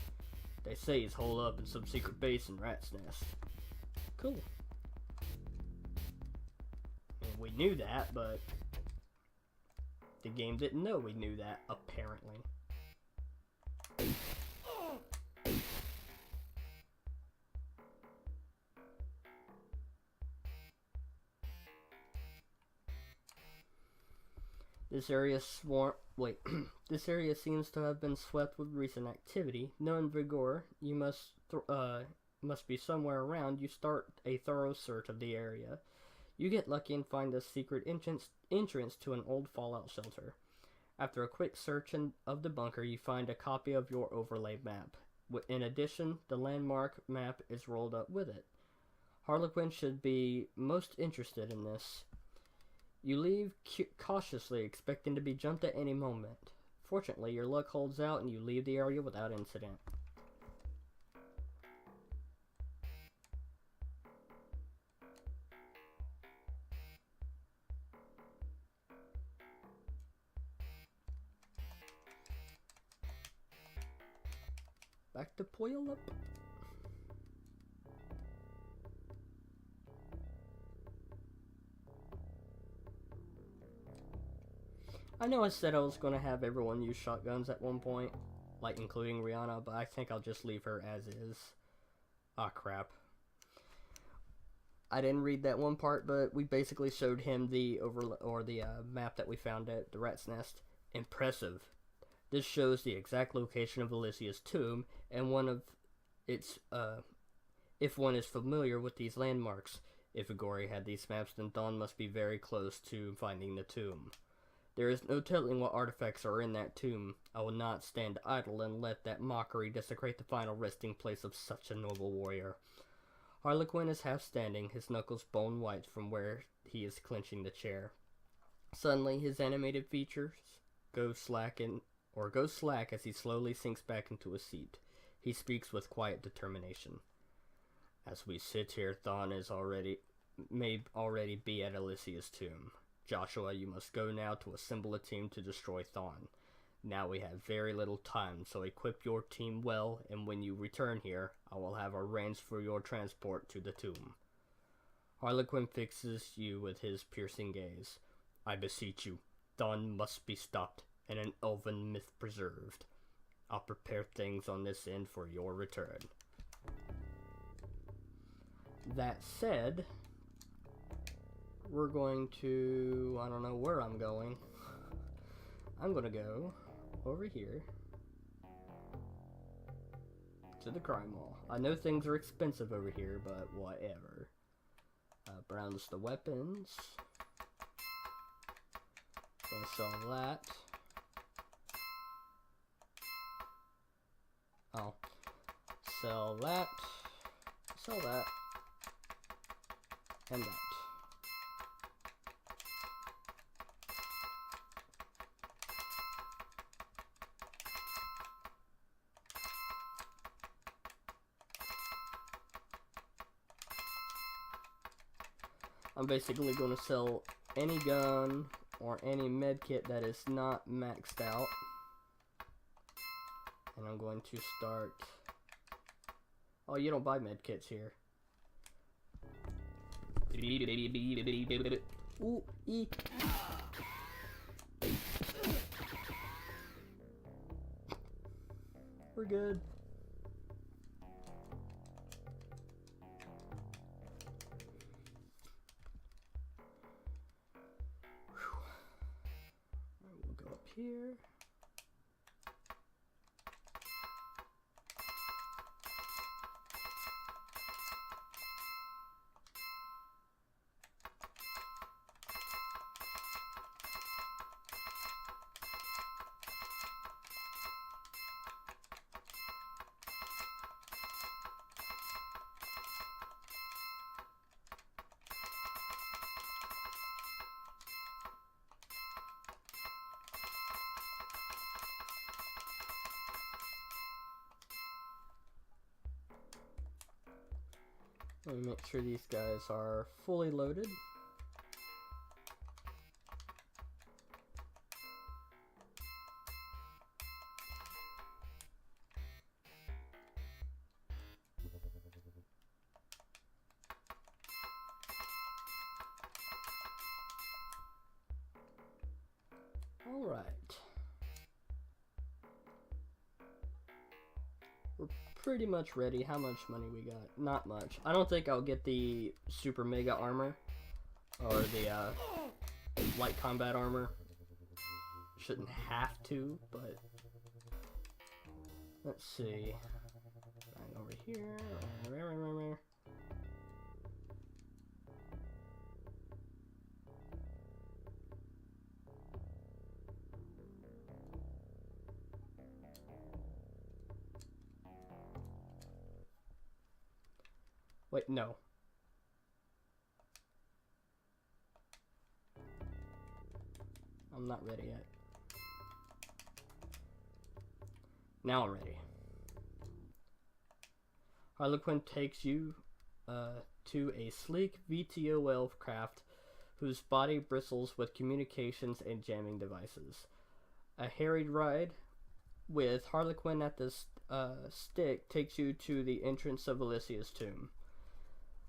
They say he's holed up in some secret base in Rat's Nest. Cool. I mean, we knew that, but the game didn't know we knew that, apparently. This area this area seems to have been swept with recent activity. Knowing Vigor, you must be somewhere around. You start a thorough search of the area. You get lucky and find a secret entrance to an old fallout shelter. After a quick search of the bunker, you find a copy of your overlay map. In addition, the landmark map is rolled up with it. Harlequin should be most interested in this. You leave cautiously, expecting to be jumped at any moment. Fortunately, your luck holds out and you leave the area without incident. Back to Puyallup. I know I said I was going to have everyone use shotguns at one point, like including Rihanna, but I think I'll just leave her as is. Ah, crap. I didn't read that one part, but we basically showed him the map that we found at the Rat's Nest. Impressive. This shows the exact location of Alicia's tomb, and if one is familiar with these landmarks. If Vigore had these maps, then Thon must be very close to finding the tomb. There is no telling what artifacts are in that tomb. I will not stand idle and let that mockery desecrate the final resting place of such a noble warrior. Harlequin is half standing, his knuckles bone white from where he is clenching the chair. Suddenly, his animated features go slack as he slowly sinks back into a seat. He speaks with quiet determination. As we sit here, Thon may already be at Alicia's tomb. Joshua, you must go now to assemble a team to destroy Thon. Now we have very little time, so equip your team well, and when you return here, I will have arranged for your transport to the tomb. Harlequin fixes you with his piercing gaze. I beseech you, Thon must be stopped, and an elven myth preserved. I'll prepare things on this end for your return. That said, we're going to... I don't know where I'm going. I'm gonna go over here to the crime mall. I know things are expensive over here, but whatever. Browse the weapons. Gonna sell that. Oh. Sell that. Sell that. And that. I'm basically going to sell any gun or any medkit that is not maxed out. And I'm going to start... Oh, you don't buy medkits here. Ooh, ee. We're good. We'll go up here. Let me make sure these guys are fully loaded. All right. We're pretty much ready. How much money we got? Not much. I don't think I'll get the super mega armor or the light combat armor. Shouldn't have to, but let's see. Right over here. Wait, no. I'm not ready yet. Now I'm ready. Harlequin takes you to a sleek VTOL craft whose body bristles with communications and jamming devices. A harried ride with Harlequin at the stick takes you to the entrance of Alicia's tomb.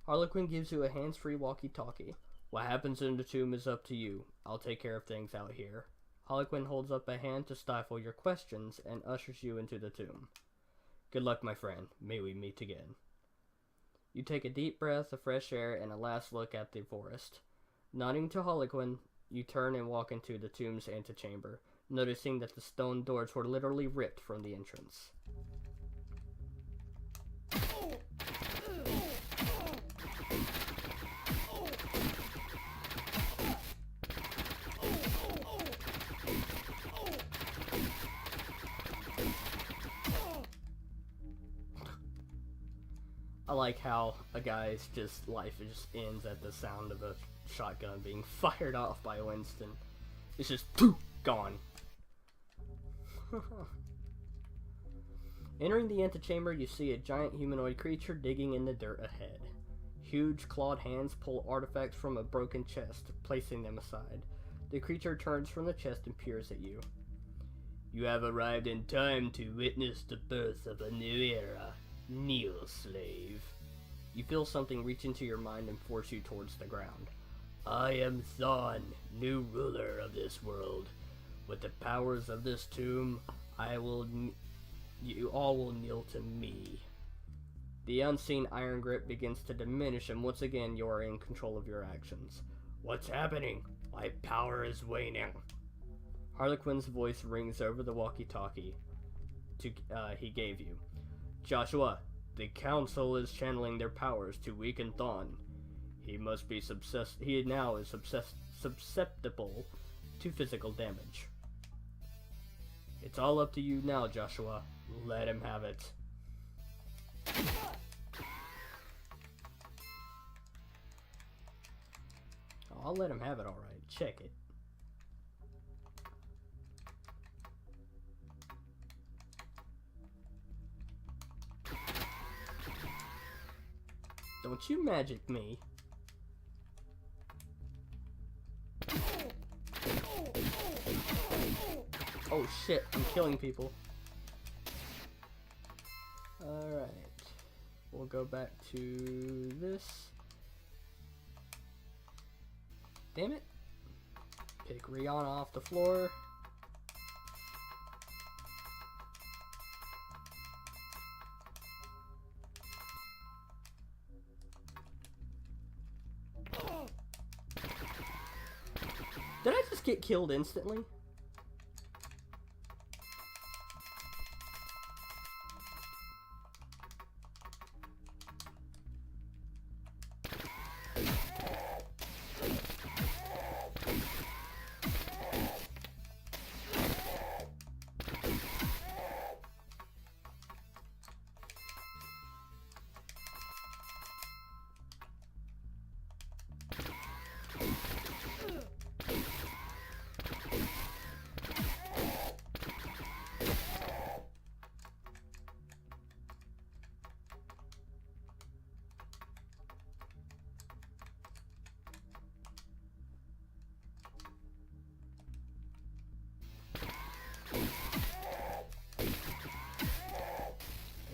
Harlequin gives you a hands-free walkie-talkie. What happens in the tomb is up to you. I'll take care of things out here. Harlequin holds up a hand to stifle your questions and ushers you into the tomb. Good luck, my friend. May we meet again. You take a deep breath of fresh air and a last look at the forest. Nodding to Harlequin, you turn and walk into the tomb's antechamber, noticing that the stone doors were literally ripped from the entrance. I like how a guy's life just ends at the sound of a shotgun being fired off by Winston. It's just gone. Entering the antechamber, you see a giant humanoid creature digging in the dirt ahead. huge clawed hands pull artifacts from a broken chest, placing them aside. The creature turns from the chest and peers at you. You have arrived in time to witness the birth of a new era. Kneel, slave. You feel something reach into your mind and force you towards the ground. I am Thon, new ruler of this world. With the powers of this tomb, you all will kneel to me. The unseen iron grip begins to diminish, and once again you are in control of your actions. What's happening? My power is waning. Harlequin's voice rings over the walkie-talkie he gave you. Joshua, the council is channeling their powers to weaken Thon. He now is susceptible to physical damage. It's all up to you now, Joshua. Let him have it. Oh, I'll let him have it, alright. Check it. Don't you magic me. Oh shit, I'm killing people. Alright. We'll go back to this. Damn it. Pick Rihanna off the floor. Did I just get killed instantly?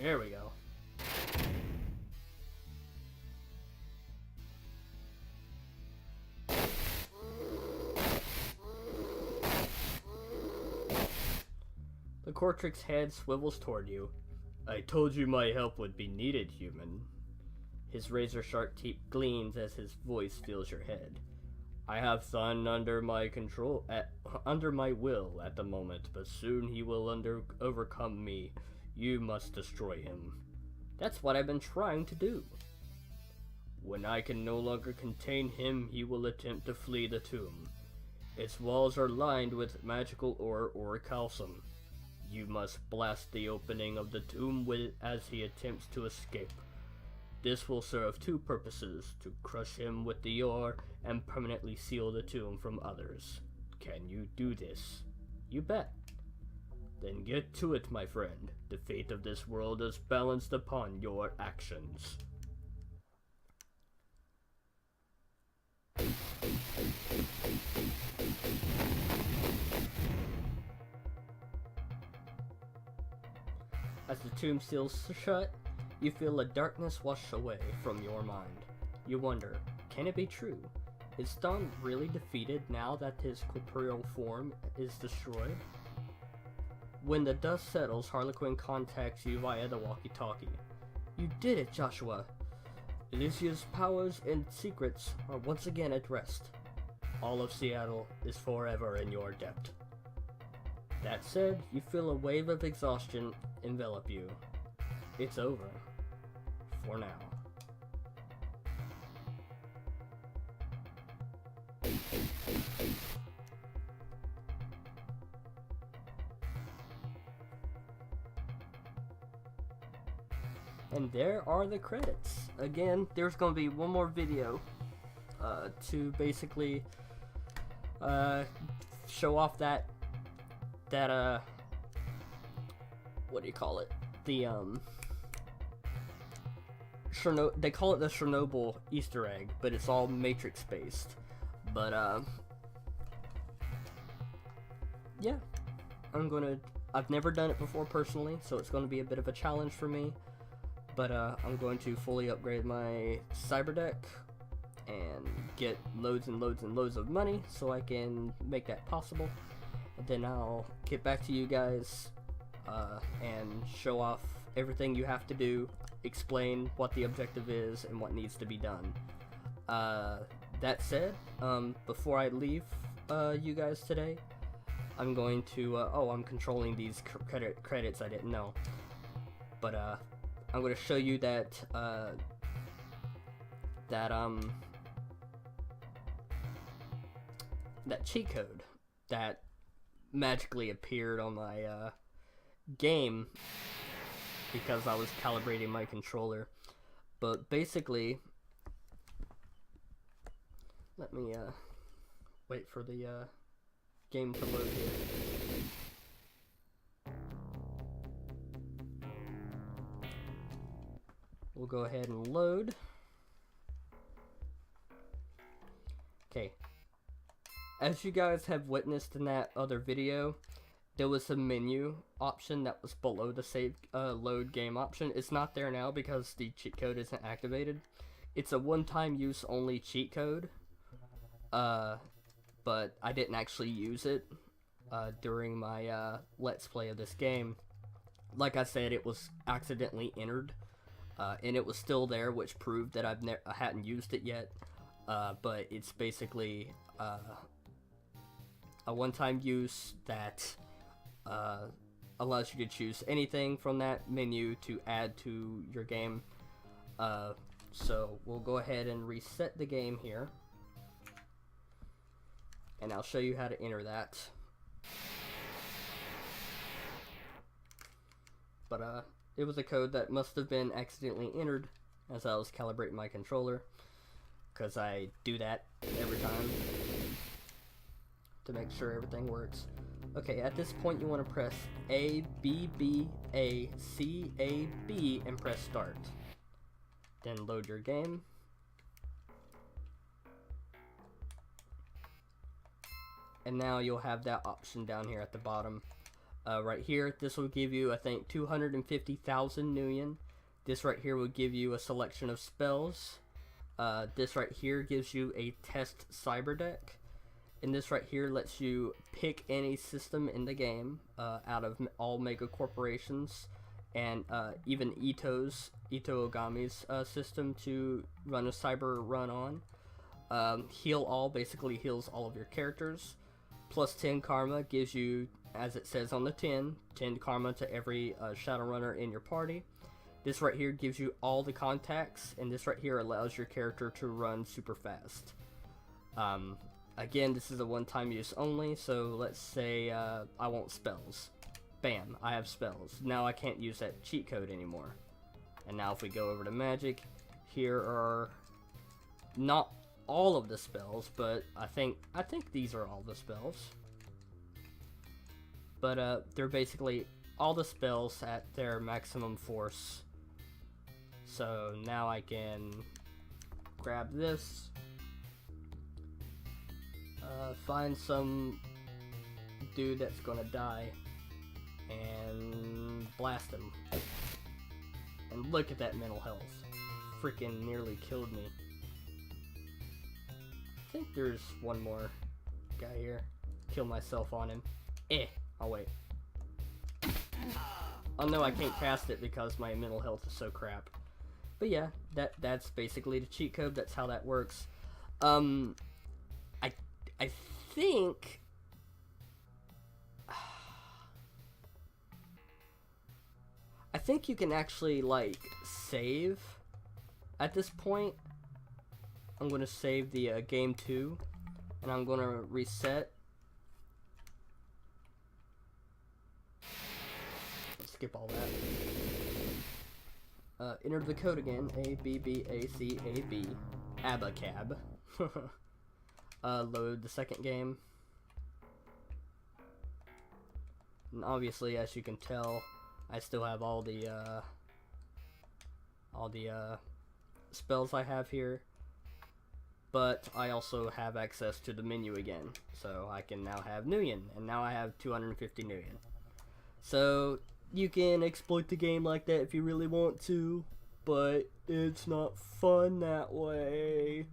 There we go. The Cortrix's head swivels toward you. I told you my help would be needed, human. His razor-sharp teeth gleams as his voice fills your head. I have Thon under my control, under my will at the moment, but soon he will overcome me. You must destroy him. That's what I've been trying to do. When I can no longer contain him, he will attempt to flee the tomb. Its walls are lined with magical ore or calcium. You must blast the opening of the tomb as he attempts to escape. This will serve two purposes, to crush him with the ore and permanently seal the tomb from others. Can you do this? You bet. Then get to it, my friend. The fate of this world is balanced upon your actions. As the tomb seals shut, you feel a darkness wash away from your mind. You wonder, can it be true? Is Thon really defeated now that his corporeal form is destroyed? When the dust settles, Harlequin contacts you via the walkie-talkie. You did it, Joshua! Alicia's powers and secrets are once again at rest. All of Seattle is forever in your debt. That said, you feel a wave of exhaustion envelop you. It's over. For now. And there are the credits. Again, there's going to be one more video to basically show off that what do you call it? they call it the Chernobyl Easter egg, but it's all Matrix based. But yeah, I've never done it before personally, so it's gonna be a bit of a challenge for me. But I'm going to fully upgrade my cyber deck and get loads and loads and loads of money so I can make that possible. And then I'll get back to you guys and show off everything you have to do, explain what the objective is and what needs to be done. That said, before I leave you guys today, I'm going to I'm controlling these credits, I didn't know, but I'm going to show you that that cheat code that magically appeared on my game because I was calibrating my controller. But basically, let me wait for the game to load here. We'll go ahead and load. Okay. As you guys have witnessed in that other video, there was a menu option that was below the save load game option. It's not there now because the cheat code isn't activated. It's a one-time use only cheat code. But I didn't actually use it during my let's play of this game. Like I said, it was accidentally entered, and it was still there, which proved that I hadn't used it yet. But it's basically a one-time use that allows you to choose anything from that menu to add to your game. So we'll go ahead and reset the game here, and I'll show you how to enter that. But it was a code that must have been accidentally entered as I was calibrating my controller, because I do that every time to make sure everything works. Okay, at this point you want to press A, B, B, A, C, A, B, and press start. Then load your game. And now you'll have that option down here at the bottom. Right here, this will give you, I think, 250,000 Nuyen. This right here will give you a selection of spells. This right here gives you a test cyber deck. And this right here lets you pick any system in the game out of all mega corporations, and even Ito Ogami's system to run a cyber run on. Heal all basically heals all of your characters. Plus 10 karma gives you, as it says on the 10 karma to every Shadowrunner in your party. This right here gives you all the contacts, and this right here allows your character to run super fast. Again, this is a one-time use only, so let's say I want spells. Bam, I have spells. Now I can't use that cheat code anymore. And now if we go over to magic, here are not all of the spells, but I think these are all the spells. But they're basically all the spells at their maximum force. So now I can grab this, find some dude that's gonna die, and blast him. And look at that mental health. Freaking nearly killed me. I think there's one more guy here. Kill myself on him. I'll wait. Oh no, I can't cast it because my mental health is so crap. But yeah, that's basically the cheat code. That's how that works. I think you can actually like save at this point. I'm gonna save the game 2, and I'm gonna reset. Let's skip all that. Enter the code again. A B B A C A B. Abacab. Load the second game. And obviously, as you can tell, I still have all the spells I have here, but I also have access to the menu again, so I can now have Nuyen, and now I have 250 Nuyen. So you can exploit the game like that if you really want to, but it's not fun that way.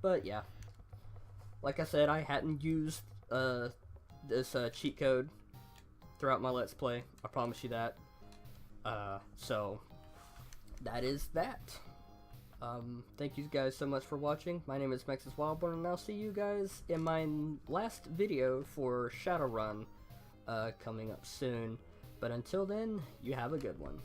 But yeah, like I said, I hadn't used this cheat code throughout my Let's Play. I promise you that. So that is that. Thank you guys so much for watching. My name is Maxas Wildborn, and I'll see you guys in my last video for Shadowrun coming up soon. But until then, you have a good one.